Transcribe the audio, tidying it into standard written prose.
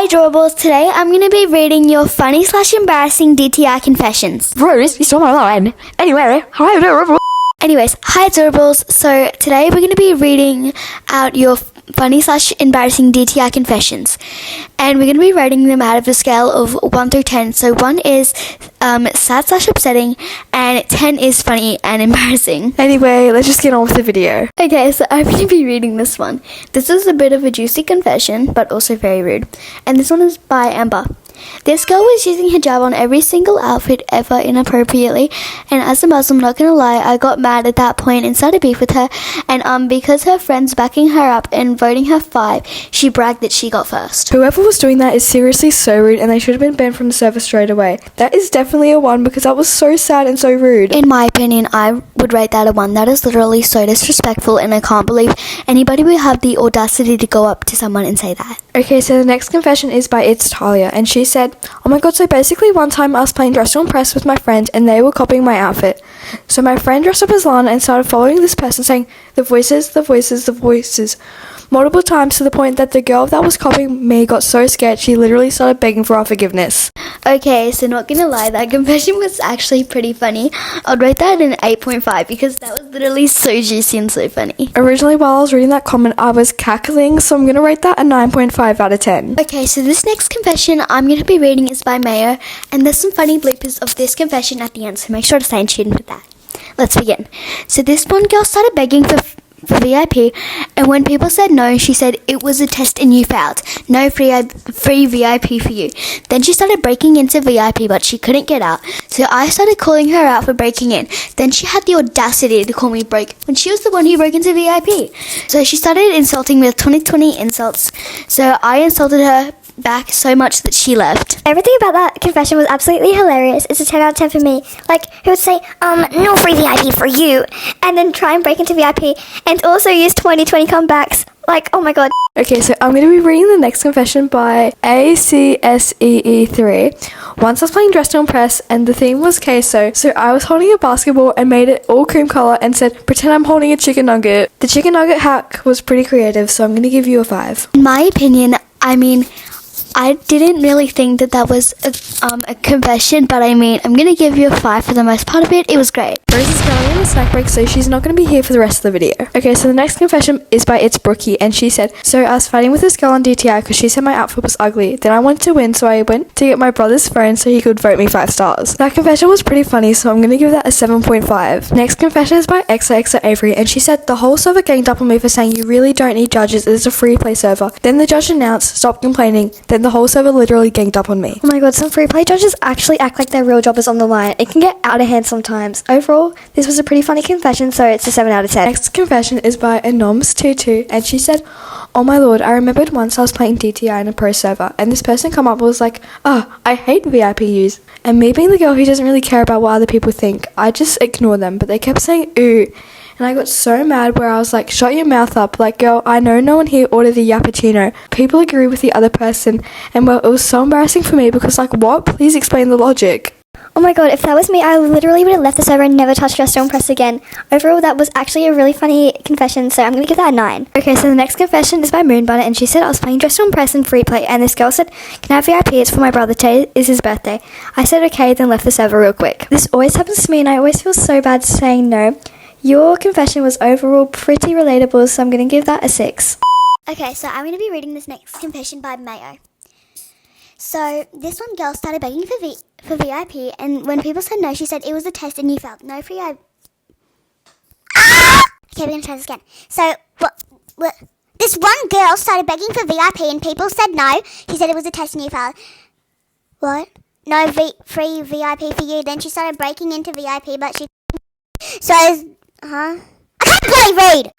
Hi Adorables, today I'm going to be reading your funny / embarrassing DTI confessions. Rose, you stole my line. Anyway, hi Adorable. Anyways, hi Adorables, so today we're going to be reading out your funny / embarrassing DTI confessions. And we're going to be rating them out of a scale of 1 through 10. So 1 is sad / upsetting, and 10 is funny and embarrassing. Anyway, let's just get on with the video. Okay, so I'm going to be reading this one. This is a bit of a juicy confession, but also very rude. And this one is by Amber. This girl was using hijab on every single outfit ever inappropriately, and as a Muslim, not gonna lie, I got mad at that point and started beef with her, and because her friends backing her up and voting her 5, she bragged that she got first. Whoever was doing that is seriously so rude, and they should have been banned from the server straight away. That is definitely a 1 because that was so sad and so rude. In my opinion, I would rate that a 1. That is literally so disrespectful, and I can't believe anybody would have the audacity to go up to someone and say that. Okay, so the next confession is by Talia, and she said, oh my god, so basically one time I was playing Dress to Impress with my friend and they were copying my outfit. So my friend dressed up as Lana and started following this person saying, the voices, the voices, the voices, multiple times to the point that the girl that was copying me got so scared she literally started begging for our forgiveness. Okay, so not gonna lie, that confession was actually pretty funny. I'd rate that an 8.5 because that was literally so juicy and so funny. Originally, while I was reading that comment, I was cackling, so I'm gonna rate that a 9.5 out of 10. Okay, so this next confession I'm gonna be reading is by Mayo, and there's some funny bloopers of this confession at the end, so make sure to stay in tune with that. Let's begin. So this one girl started begging for VIP, and when people said no, she said it was a test and you failed. No free VIP for you. Then she started breaking into VIP, but she couldn't get out. So I started calling her out for breaking in. Then she had the audacity to call me broke when she was the one who broke into VIP. So she started insulting me with 2020 insults. So I insulted her back so much that she left. Everything about that confession was absolutely hilarious. It's a 10 out of 10 for me. Like, he would say, no free VIP for you, and then try and break into VIP, and also use 2020 comebacks. Like, oh my god. Okay, so I'm going to be reading the next confession by ACSEE3. Once I was playing Dress to Impress and the theme was queso, so I was holding a basketball and made it all cream colour and said, pretend I'm holding a chicken nugget. The chicken nugget hack was pretty creative, so I'm going to give you a 5. In my opinion, I didn't really think that was a confession, but I'm going to give you a 5 for the most part of it. It was great. Rose is currently on a snack break, so she's not going to be here for the rest of the video. Okay, so the next confession is by Brookie, and she said, so I was fighting with this girl on DTI because she said my outfit was ugly. Then I wanted to win, so I went to get my brother's phone so he could vote me 5 stars. That confession was pretty funny, so I'm going to give that a 7.5. Next confession is by Xaia Avery, and she said, the whole server ganged up on me for saying you really don't need judges, it's a free play server. Then the judge announced, stop complaining. Then the whole server literally ganged up on me. Oh my god, some free play judges actually act like their real job is on the line. It can get out of hand sometimes. Overall, this was a pretty funny confession, so it's a 7 out of 10. Next confession is by Anoms22, and she said, oh my lord, I remembered once I was playing DTI in a pro server, and this person come up and was like, I hate VIPs. And me being the girl who doesn't really care about what other people think, I just ignore them, but they kept saying ooh. And I got so mad where I was like, shut your mouth up. Like, girl, I know no one here ordered the Yappuccino. People agree with the other person. And well, it was so embarrassing for me because like, what? Please explain the logic. Oh my god, if that was me, I literally would have left the server and never touched Dress to Impress again. Overall, that was actually a really funny confession, so I'm going to give that a 9. Okay, so the next confession is by Moonbu, and she said, I was playing Dress to Impress in free play, and this girl said, can I have VIP? It's for my brother. Today is his birthday. I said okay, then left the server real quick. This always happens to me, and I always feel so bad saying no. Your confession was overall pretty relatable, so I'm going to give that a 6. Okay, so I'm going to be reading this next confession by Mayo. So this one girl started begging for VIP, and when people said no, she said it was a test and you failed. No free VIP. Okay, we're going to try this again. So this one girl started begging for VIP, and people said no. She said it was a test and you failed. What? No free VIP for you. Then she started breaking into VIP, but she... So... I can't bloody read!